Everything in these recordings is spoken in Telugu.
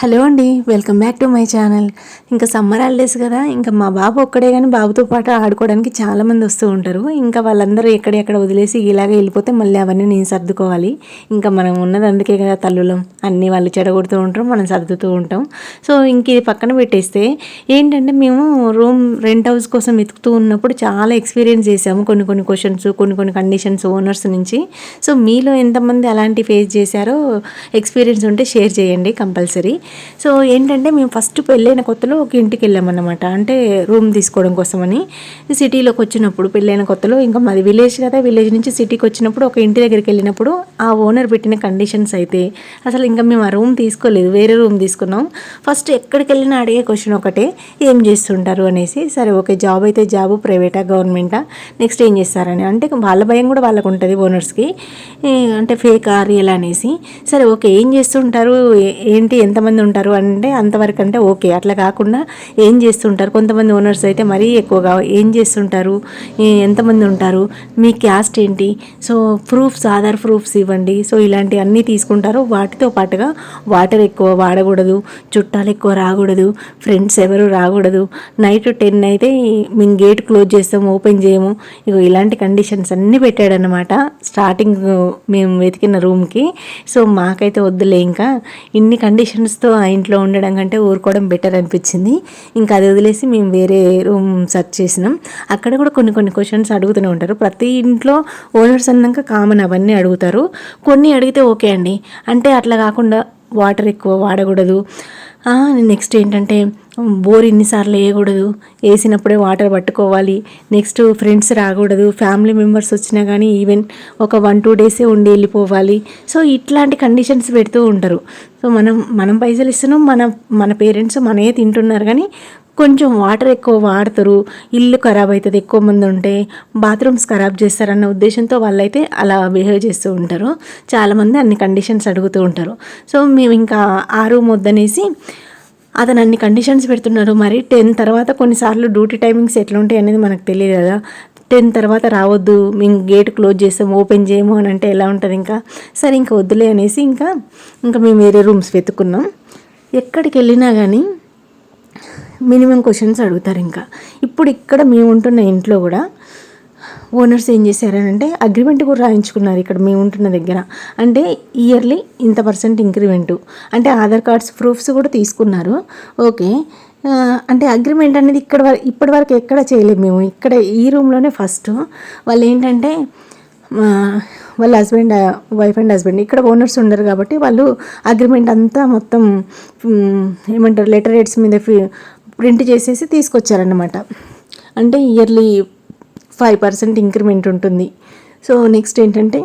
హలో అండి, welcome back to my channel. ఇంకా సమ్మర్ హాలిడేస్ కదా, ఇంకా మా బాబు ఒక్కడే కానీ బాబుతో పాటు ఆడుకోవడానికి చాలామంది వస్తూ ఉంటారు. ఇంకా వాళ్ళందరూ ఎక్కడెక్కడ వదిలేసి ఇలాగే వెళ్ళిపోతే మళ్ళీ అవన్నీ నేను సర్దుకోవాలి. ఇంకా మనం ఉన్నది అందుకే కదా తల్లులం, అన్నీ వాళ్ళు చెడగొడుతూ ఉంటారు, మనం సర్దుతూ ఉంటాం. సో ఇంక ఇది పక్కన పెట్టేస్తే ఏంటంటే మేము రూమ్ రెంట్ హౌస్ కోసం వెతుకుతూ ఉన్నప్పుడు చాలా ఎక్స్పీరియన్స్ చేసాము. కొన్ని క్వశ్చన్స్, కొన్ని కండిషన్స్ ఓనర్స్ నుంచి. సో మీలో ఎంతమంది అలాంటి ఫేస్ చేశారో ఎక్స్పీరియన్స్ ఉంటే షేర్ చేయండి కంపల్సరీ. సో ఏంటంటే మేము ఫస్ట్ పెళ్ళైన కొత్తలో ఒక ఇంటికి వెళ్ళామన్నమాట, అంటే రూమ్ తీసుకోవడం కోసమని. సిటీలోకి వచ్చినప్పుడు పెళ్ళైన కొత్తలో, ఇంకా మాది విలేజ్ కదా, విలేజ్ నుంచి సిటీకి వచ్చినప్పుడు ఒక ఇంటి దగ్గరికి వెళ్ళినప్పుడు ఆ ఓనర్ పెట్టిన కండిషన్స్ అయితే అసలు ఇంకా మేము ఆ రూమ్ తీసుకోలేదు, వేరే రూమ్ తీసుకున్నాం. ఫస్ట్ ఎక్కడికి వెళ్ళినా అడిగే క్వశ్చన్ ఒకటే, ఏం చేస్తుంటారు అనేసి. సరే ఓకే, జాబ్ అయితే జాబు, ప్రైవేటా గవర్నమెంటా, నెక్స్ట్ ఏం చేస్తారని. అంటే వాళ్ళ భయం కూడా వాళ్ళకు ఉంటుంది ఓనర్స్కి, అంటే ఫేకా రియల్ అనేసి. సరే ఓకే, ఏం చేస్తుంటారు ఏంటి, ఎంతమంది ఉంటారు అంటే అంతవరకు అంటే ఓకే. అట్లా కాకుండా ఏం చేస్తుంటారు, కొంతమంది ఓనర్స్ అయితే మరీ ఎక్కువగా ఏం చేస్తుంటారు, ఎంతమంది ఉంటారు, మీ క్యాస్ట్ ఏంటి, సో ప్రూఫ్స్, ఆధార్ ప్రూఫ్స్ ఇవ్వండి. సో ఇలాంటివన్నీ తీసుకుంటారు. వాటితో పాటుగా వాటర్ ఎక్కువ వాడకూడదు, చుట్టాలు ఎక్కువ రాకూడదు, ఫ్రెండ్స్ ఎవరు రాకూడదు, నైట్ 10 అయితే మేము గేట్ క్లోజ్ చేస్తాము, ఓపెన్ చేయము. ఇగో ఇలాంటి కండిషన్స్ అన్నీ పెట్టాడనమాట స్టార్టింగ్ మేము వెతికిన రూమ్కి. సో మాకైతే వద్దులే, ఇంకా ఇన్ని కండిషన్స్తో ఆ ఇంట్లో ఉండడం కంటే ఊరుకోవడం బెటర్ అనిపించింది. ఇంకా అది వదిలేసి మేము వేరే రూమ్ సెర్చ్ చేసినాం. అక్కడ కూడా కొన్ని క్వశ్చన్స్ అడుగుతూనే ఉంటారు. ప్రతి ఇంట్లో ఓనర్స్ అన్నాక కామన్ అవన్నీ అడుగుతారు. కొన్ని అడిగితే ఓకే అండి, అంటే అట్లా కాకుండా వాటర్ ఎక్కువ వాడకూడదు, నెక్స్ట్ ఏంటంటే బోర్ ఎన్నిసార్లు వేయకూడదు, వేసినప్పుడే వాటర్ పట్టుకోవాలి, నెక్స్ట్ ఫ్రెండ్స్ రాకూడదు, ఫ్యామిలీ మెంబర్స్ వచ్చినా కానీ ఈవెన్ ఒక 1-2 డేసే ఉండి వెళ్ళిపోవాలి. సో ఇట్లాంటి కండిషన్స్ పెడుతూ ఉంటారు. సో మనం పైసలు ఇస్తున్నాం, మన పేరెంట్స్ మనయే తింటున్నారు, కానీ కొంచెం వాటర్ ఎక్కువ వాడతారు, ఇల్లు ఖరాబ్ అవుతుంది, ఎక్కువ మంది ఉంటే బాత్రూమ్స్ ఖరాబ్ చేస్తారన్న ఉద్దేశంతో వాళ్ళైతే అలా బిహేవ్ చేస్తూ ఉంటారు. చాలామంది అన్ని కండిషన్స్ అడుగుతూ ఉంటారు. సో మేము ఇంకా ఆ రూమ్ వద్దనేసి, అతను అన్ని కండిషన్స్ పెడుతున్నారు. మరి 10 తర్వాత కొన్నిసార్లు డ్యూటీ టైమింగ్స్ ఎట్లా ఉంటాయి అనేది మనకు తెలియదు కదా. 10 తర్వాత రావద్దు, మేము గేట్ క్లోజ్ చేస్తాము, ఓపెన్ చేయము అని అంటే ఎలా ఉంటుంది. ఇంకా సరే ఇంకా వద్దులే అనేసి ఇంకా మేము వేరే రూమ్స్ వెతుక్కున్నాం. ఎక్కడికి వెళ్ళినా కానీ మినిమం క్వశ్చన్స్ అడుగుతారు. ఇంకా ఇప్పుడు ఇక్కడ మేము ఉంటున్న ఇంట్లో కూడా ఓనర్స్ ఏం చేశారనంటే అగ్రిమెంట్ కూడా రాయించుకున్నారు ఇక్కడ మేము ఉంటున్న దగ్గర. అంటే ఇయర్లీ ఇంత % ఇంక్రిమెంటు, అంటే ఆధార్ కార్డ్స్ ప్రూఫ్స్ కూడా తీసుకున్నారు. ఓకే, అంటే అగ్రిమెంట్ అనేది ఇప్పటి వరకు ఎక్కడ చేయలేము మేము, ఇక్కడ ఈ రూమ్లోనే ఫస్ట్. వాళ్ళు ఏంటంటే వాళ్ళ వైఫ్ అండ్ హస్బెండ్ ఇక్కడ ఓనర్స్ ఉండరు కాబట్టి వాళ్ళు అగ్రిమెంట్ అంతా మొత్తం ఏమంటారు లెటర్ హెడ్స్ మీద ప్రింట్ చేసేసి తీసుకొచ్చారన్నమాట. అంటే ఇయర్లీ 5% ఇంక్రిమెంట్ ఉంటుంది. సో నెక్స్ట్ ఏంటంటే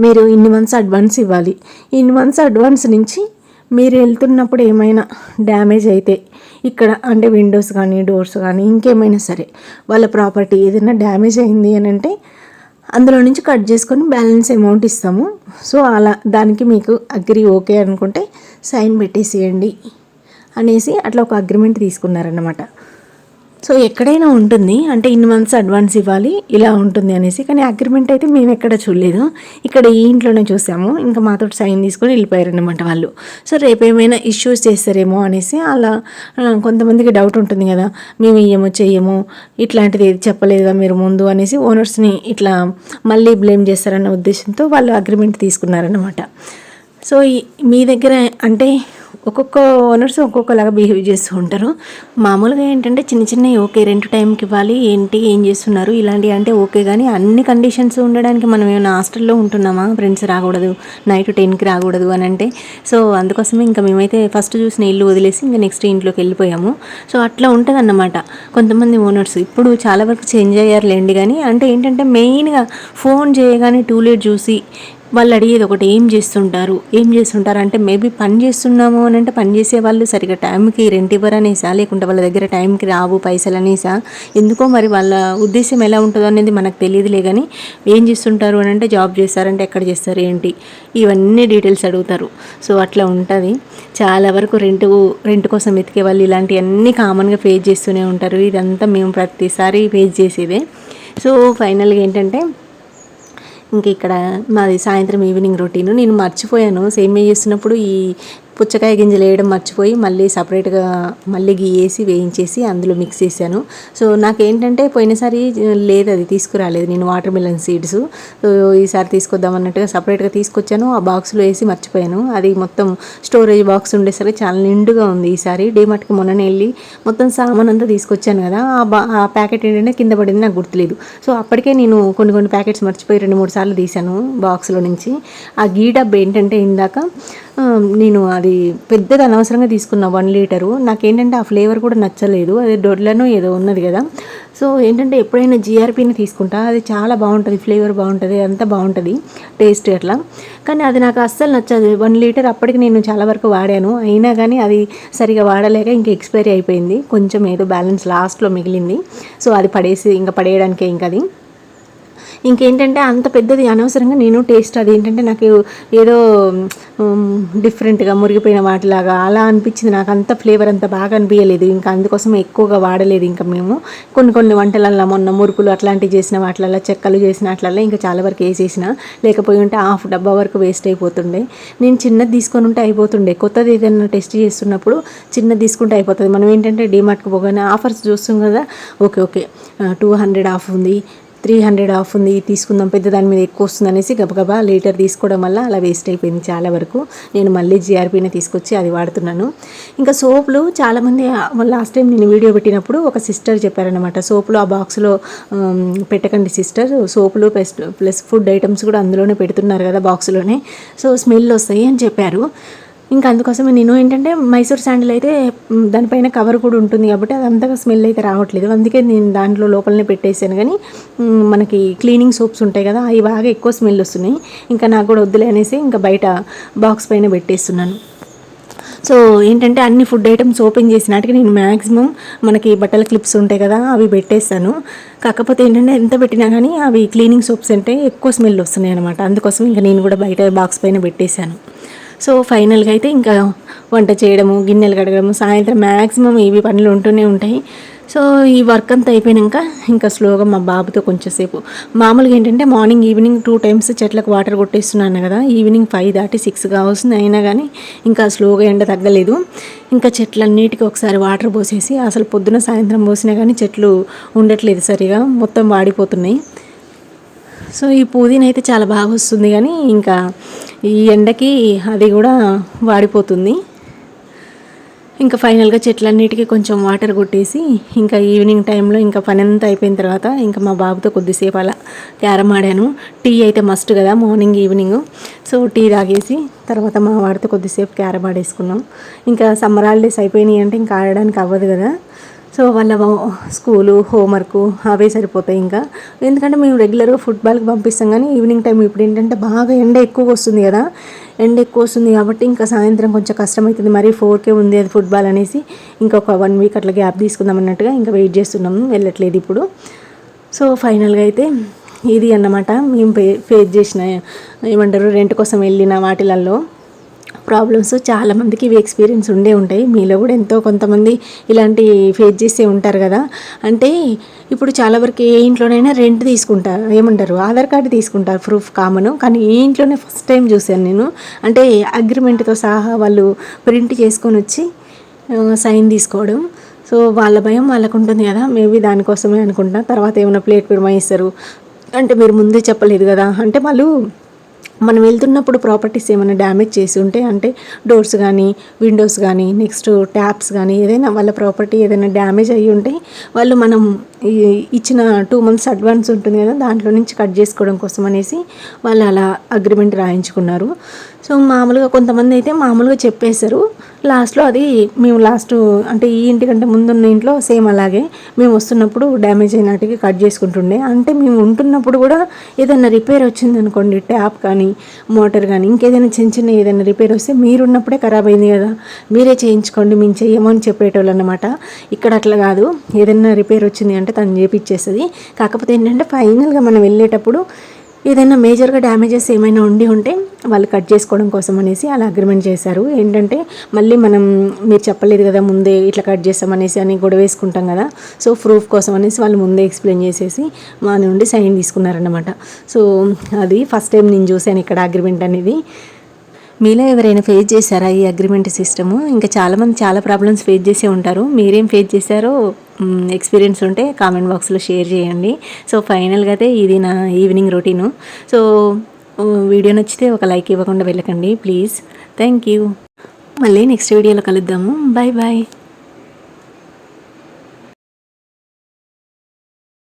మీరు ఇన్ని మంత్స్ అడ్వాన్స్ ఇవ్వాలి. ఇన్ని మంత్స్ అడ్వాన్స్ నుంచి మీరు వెళ్తున్నప్పుడు ఏమైనా డ్యామేజ్ అయితే ఇక్కడ, అంటే విండోస్ కానీ డోర్స్ కానీ ఇంకేమైనా సరే వాళ్ళ ప్రాపర్టీ ఏదైనా డ్యామేజ్ అయింది అని అంటే అందులో నుంచి కట్ చేసుకొని బ్యాలెన్స్ అమౌంట్ ఇస్తాము. సో అలా దానికి మీకు అగ్రి ఓకే అనుకుంటే సైన్ పెట్టేసేయండి అనేసి అట్లా ఒక అగ్రిమెంట్ తీసుకున్నారన్నమాట. సో ఎక్కడైనా ఉంటుంది, అంటే ఇన్ని మంత్స్ అడ్వాన్స్ ఇవ్వాలి ఇలా ఉంటుంది అనేసి. కానీ అగ్రిమెంట్ అయితే మేము ఎక్కడ చూడలేదు, ఇక్కడ ఈ ఇంట్లోనే చూసాము. ఇంకా మాతో సైన్ తీసుకొని వెళ్ళిపోయారన్నమాట వాళ్ళు. సో రేపు ఏమైనా ఇష్యూస్ చేస్తారేమో అనేసి అలా కొంతమందికి డౌట్ ఉంటుంది కదా, మేము ఇయ్యము చెయ్యము ఇట్లాంటిది ఏది చెప్పలేదుగా మీరు ముందు అనేసి ఓనర్స్ని ఇట్లా మళ్ళీ బ్లేమ్ చేస్తారన్న ఉద్దేశంతో వాళ్ళు అగ్రిమెంట్ తీసుకున్నారన్నమాట. సో మీ దగ్గర అంటే ఒక్కొక్క ఓనర్స్ ఒక్కొక్కలాగా బిహేవ్ చేస్తూ ఉంటారు. మామూలుగా ఏంటంటే చిన్న ఓకే, రెంట్ టైంకి ఇవ్వాలి, ఏంటి ఏం చేస్తున్నారు ఇలాంటివి అంటే ఓకే. కానీ అన్ని కండిషన్స్ ఉండడానికి మనం ఏమైనా హాస్టల్లో ఉంటున్నామా, ఫ్రెండ్స్ రాకూడదు, నైట్ 10కి రాకూడదు అని అంటే. సో అందుకోసమే ఇంకా మేమైతే ఫస్ట్ చూసిన ఇల్లు వదిలేసి ఇంకా నెక్స్ట్ ఇంట్లోకి వెళ్ళిపోయాము. సో అట్లా ఉంటుంది అన్నమాట కొంతమంది ఓనర్స్. ఇప్పుడు చాలా వరకు చేంజ్ అయ్యారులేండి, కానీ అంటే ఏంటంటే మెయిన్గా ఫోన్ చేయగానే టూలెట్ చూసి వాళ్ళు అడిగేది ఒకటి, ఏం చేస్తుంటారు అంటే మేబీ పని చేస్తున్నాము అని అంటే పని చేసే వాళ్ళు సరిగ్గా టైంకి రెంట్ ఇవ్వరు అనేసా, లేకుంటే వాళ్ళ దగ్గర టైంకి రావు పైసలు అనేసా, ఎందుకో మరి వాళ్ళ ఉద్దేశం ఎలా ఉంటుందో అనేది మనకు తెలియదులే. కానీ ఏం చేస్తుంటారు అని అంటే జాబ్ చేస్తారంటే ఎక్కడ చేస్తారు ఏంటి, ఇవన్నీ డీటెయిల్స్ అడుగుతారు. సో అట్లా ఉంటుంది. చాలా వరకు రెంట్ కోసం వెతికే వాళ్ళు ఇలాంటివన్నీ కామన్గా ఫేస్ చేస్తూనే ఉంటారు. ఇదంతా మేము ప్రతిసారి ఫేస్ చేసేదే. సో ఫైనల్గా ఏంటంటే ఇంక ఇక్కడ మాది సాయంత్రం ఈవినింగ్ రొటీను. నేను మర్చిపోయాను సేమియా చేస్తున్నప్పుడు ఈ పుచ్చకాయ గింజలు వేయడం మర్చిపోయి మళ్ళీ సపరేట్గా మళ్ళీ గీయేసి వేయించేసి అందులో మిక్స్ చేశాను. సో నాకేంటంటే పోయినసారి లేదు, అది తీసుకురాలేదు నేను వాటర్ మిలన్ సీడ్స్. సో ఈసారి తీసుకొద్దాం అన్నట్టుగా సపరేట్గా తీసుకొచ్చాను. ఆ బాక్స్లో వేసి మర్చిపోయాను. అది మొత్తం స్టోరేజ్ బాక్స్ ఉండేసరికి చాలా నిండుగా ఉంది. ఈసారి డీమార్ట్కి మొన్ననే వెళ్ళి మొత్తం సామాన్ అంతా తీసుకొచ్చాను కదా, ఆ ప్యాకెట్ ఏంటంటే కింద పడింది, నాకు గుర్తులేదు. సో అప్పటికే నేను కొన్ని ప్యాకెట్స్ మర్చిపోయి 2-3 సార్లు తీశాను బాక్స్లో నుంచి. ఆ గీ డబ్బా ఏంటంటే ఇందాక నేను అది పెద్దగా అనవసరంగా తీసుకున్నా 1 లీటరు. నాకేంటంటే ఆ ఫ్లేవర్ కూడా నచ్చలేదు. అది డొడ్లను ఏదో ఉన్నది కదా. సో ఏంటంటే ఎప్పుడైనా జిఆర్పీని తీసుకుంటా, అది చాలా బాగుంటుంది, ఫ్లేవర్ బాగుంటుంది, అంతా బాగుంటుంది టేస్ట్ అట్లా. కానీ అది నాకు అస్సలు నచ్చదు. 1 లీటర్ అప్పటికి నేను చాలా వరకు వాడాను, అయినా కానీ అది సరిగా వాడలేక ఇంకా ఎక్స్పైరీ అయిపోయింది. కొంచెం ఏదో బ్యాలెన్స్ లాస్ట్లో మిగిలింది. సో అది పడేయడానికే ఇంకా అది. ఇంకేంటంటే అంత పెద్దది అనవసరంగా నేను టేస్ట్ అది ఏంటంటే నాకు ఏదో డిఫరెంట్గా మురిగిపోయిన వాటిలాగా అలా అనిపించింది. నాకు అంత ఫ్లేవర్ అంత బాగా అనిపించలేదు. ఇంకా అందుకోసం ఎక్కువగా వాడలేదు. ఇంకా మేము కొన్ని వంటలల్లో మొన్న మురుకులు అట్లాంటివి చేసిన వాటిలల్లో, చెక్కలు చేసిన వాటిలల్లో ఇంకా చాలా వరకు వేసేసిన, లేకపోయి ఉంటే హాఫ్ డబ్బా వరకు వేస్ట్ అయిపోతుండే. నేను చిన్నది తీసుకొని ఉంటే అయిపోతుండే. కొత్తది ఏదైనా టెస్ట్ చేస్తున్నప్పుడు చిన్నది తీసుకుంటే అయిపోతుంది. మనం ఏంటంటే డీమార్ట్కి పోగానే ఆఫర్స్ చూస్తాం కదా, ఓకే 200 ఆఫ్ ఉంది, 300 ఆఫ్ ఉంది, తీసుకుందాం, పెద్ద దాని మీద ఎక్కువ వస్తుంది అనేసి గబగబా లీటర్ తీసుకోవడం వల్ల అలా వేస్ట్ అయిపోయింది చాలా వరకు. నేను మళ్ళీ జిఆర్పీని తీసుకొచ్చి అది వాడుతున్నాను. ఇంకా సోపులు చాలామంది లాస్ట్ టైం నేను వీడియో పెట్టినప్పుడు ఒక సిస్టర్ చెప్పారనమాట, సోపులు ఆ బాక్స్లో పెట్టకండి సిస్టర్, సోపులు ప్లస్ ఫుడ్ ఐటమ్స్ కూడా అందులోనే పెడుతున్నారు కదా బాక్స్లోనే, సో స్మెల్ వస్తాయి అని చెప్పారు. ఇంకా అందుకోసమే నేను ఏంటంటే మైసూర్ శాండిల్ అయితే దానిపైన కవర్ కూడా ఉంటుంది కాబట్టి అది అంతగా స్మెల్ అయితే రావట్లేదు. అందుకే నేను దాంట్లో లోపలనే పెట్టేసాను. కానీ మనకి క్లీనింగ్ సోప్స్ ఉంటాయి కదా, అవి బాగా ఎక్కువ స్మెల్ వస్తున్నాయి. ఇంకా నాకు కూడా వద్దులే అనేసి ఇంకా బయట బాక్స్ పైన పెట్టేస్తున్నాను. సో ఏంటంటే అన్ని ఫుడ్ ఐటమ్స్ ఓపెన్ చేసినాటికి నేను మ్యాక్సిమం మనకి బట్టల క్లిప్స్ ఉంటాయి కదా అవి పెట్టేస్తాను. కాకపోతే ఏంటంటే ఎంత పెట్టినా కానీ అవి క్లీనింగ్ సోప్స్ అంటే ఎక్కువ స్మెల్ వస్తున్నాయి అనమాట. అందుకోసం ఇంకా నేను కూడా బయట బాక్స్ పైన పెట్టేశాను. సో ఫైనల్గా అయితే ఇంకా వంట చేయడము, గిన్నెలు కడగడము, సాయంత్రం మ్యాక్సిమం ఇవి పనులు ఉంటూనే ఉంటాయి. సో ఈ వర్క్ అంతా అయిపోయాక ఇంకా స్లోగా మా బాబుతో కొంచెంసేపు, మామూలుగా ఏంటంటే మార్నింగ్ ఈవినింగ్ 2 టైమ్స్ చెట్లకు వాటర్ కొట్టేస్తున్నాను కదా, ఈవినింగ్ 5 దాటి 6 కావస్తుంది, అయినా కానీ ఇంకా స్లోగా ఎండ తగ్గలేదు. ఇంకా చెట్లన్నిటికీ ఒకసారి వాటర్ పోసేసి, అసలు పొద్దున సాయంత్రం పోసినా కానీ చెట్లు ఉండట్లేదు సరిగా, మొత్తం వాడిపోతున్నాయి. సో ఈ పుదీనా అయితే చాలా బాగా వస్తుంది, కానీ ఇంకా ఈ ఎండకి అది కూడా వాడిపోతుంది. ఇంకా ఫైనల్గా చెట్లన్నిటికీ కొంచెం వాటర్ కొట్టేసి ఇంకా ఈవినింగ్ టైంలో ఇంకా పని అంతా అయిపోయిన తర్వాత ఇంకా మా బాబుతో కొద్దిసేపు అలా క్యారమ్ ఆడాను. టీ అయితే మస్ట్ కదా మార్నింగ్ ఈవినింగ్. సో టీ తాగేసి తర్వాత మా వాడితో కొద్దిసేపు క్యారమ్ ఆడేసుకున్నాం. ఇంకా సమ్మర్ హాలిడేస్ అయిపోయినాయి అంటే ఇంకా ఆడడానికి అవ్వదు కదా. సో వాళ్ళ స్కూలు హోంవర్క్ అవే సరిపోతాయి ఇంకా. ఎందుకంటే మేము రెగ్యులర్గా ఫుట్బాల్కి పంపిస్తాం, కానీ ఈవినింగ్ టైం ఇప్పుడు ఏంటంటే బాగా ఎండ ఎక్కువగా వస్తుంది కదా, ఎండ ఎక్కువ వస్తుంది కాబట్టి ఇంకా సాయంత్రం కొంచెం కష్టమవుతుంది. మరీ 4కే ఉంది అది ఫుట్బాల్ అనేసి ఇంకొక 1 వీక్ అట్లా గ్యాప్ తీసుకుందాం అన్నట్టుగా ఇంకా వెయిట్ చేస్తున్నాము, వెళ్ళట్లేదు ఇప్పుడు. సో ఫైనల్గా అయితే ఇది అన్నమాట మేము ఫేస్ చేసిన ఏమంటారు రెంట్ కోసం వెళ్ళిన వాటిలలో ప్రాబ్లమ్స్. చాలామందికి ఇవి ఎక్స్పీరియన్స్ ఉండే ఉంటాయి. మీలో కూడా ఎంతో కొంతమంది ఇలాంటి ఫేస్ చేసే ఉంటారు కదా. అంటే ఇప్పుడు చాలా వరకు ఏ ఇంట్లోనైనా రెంట్ తీసుకుంటారు, ఏమంటారు ఆధార్ కార్డు తీసుకుంటారు ప్రూఫ్ కామన్. కానీ ఈ ఇంట్లోనే ఫస్ట్ టైం చూశాను నేను. అంటే అగ్రిమెంట్తో సహా వాళ్ళు ప్రింట్ చేసుకొని వచ్చి సైన్ తీసుకోవడం. సో వాళ్ళ భయం వాళ్ళకు ఉంటుంది కదా, మేబీ దానికోసమే అనుకుంటా. తర్వాత ఏమైనా ప్లేట్ పురమాయిస్తారు అంటే మీరు ముందే చెప్పలేదు కదా, అంటే వాళ్ళు మనం వెళ్తున్నప్పుడు ప్రాపర్టీస్ ఏమైనా డ్యామేజ్ చేసి ఉంటే, అంటే డోర్స్ కానీ విండోస్ కానీ నెక్స్ట్ ట్యాప్స్ కానీ ఏదైనా వాళ్ళ ప్రాపర్టీ ఏదైనా డ్యామేజ్ అయ్యి ఉంటే వాళ్ళు మనం ఇచ్చిన 2 months అడ్వాన్స్ ఉంటుంది కదా, దాంట్లో నుంచి కట్ చేసుకోవడం కోసం అనేసి వాళ్ళు అలా అగ్రిమెంట్ రాయించుకున్నారు. సో మామూలుగా కొంతమంది అయితే మామూలుగా చెప్పేశారు. లాస్ట్లో అది మేము అంటే ఈ ఇంటికంటే ముందున్న ఇంట్లో సేమ్ అలాగే మేము వస్తున్నప్పుడు డ్యామేజ్ అయినట్టుగా కట్ చేసుకుంటుండే. అంటే మేము ఉంటున్నప్పుడు కూడా ఏదైనా రిపేర్ వచ్చింది అనుకోండి, ట్యాప్ కానీ మోటార్ కానీ ఇంకేదైనా చిన్న ఏదైనా రిపేర్ వస్తే మీరున్నప్పుడే ఖరాబ్ అయింది కదా, మీరే చేయించుకోండి, మేము చెయ్యము అని చెప్పేటోళ్ళు అనమాట. ఇక్కడ అట్లా కాదు, ఏదైనా రిపేర్ వచ్చింది అంటే తను చేపిచ్చేస్తుంది. కాకపోతే ఏంటంటే ఫైనల్గా మనం వెళ్ళేటప్పుడు ఏదైనా మేజర్గా డ్యామేజెస్ ఏమైనా ఉంటే వాళ్ళు కట్ చేసుకోవడం కోసం అనేసి అలా అగ్రిమెంట్ చేశారు. ఏంటంటే మళ్ళీ మీరు చెప్పలేదు కదా ముందే ఇట్లా కట్ చేస్తామనేసి అని గొడవ వేసుకుంటాం కదా. సో ప్రూఫ్ కోసం అనేసి వాళ్ళు ముందే ఎక్స్ప్లెయిన్ చేసేసి మా నుండి సైన్ తీసుకున్నారన్నమాట. సో అది ఫస్ట్ టైం నేను చూశాను ఇక్కడ అగ్రిమెంట్ అనేది. మీలో ఎవరైనా ఫేస్ చేశారా ఈ అగ్రిమెంట్ సిస్టము? ఇంకా చాలామంది చాలా ప్రాబ్లమ్స్ ఫేస్ చేసే ఉంటారు. మీరేం ఫేస్ చేశారో ఎక్స్పీరియన్స్ ఉంటే కామెంట్ బాక్స్లో షేర్ చేయండి. సో ఫైనల్గా అయితే ఇది నా ఈవినింగ్ రొటీను. సో వీడియో నచ్చితే ఒక లైక్ ఇవ్వకుండా వెళ్ళకండి ప్లీజ్. Thank you. మళ్ళీ నెక్స్ట్ వీడియోలో కలుద్దాము. Bye bye.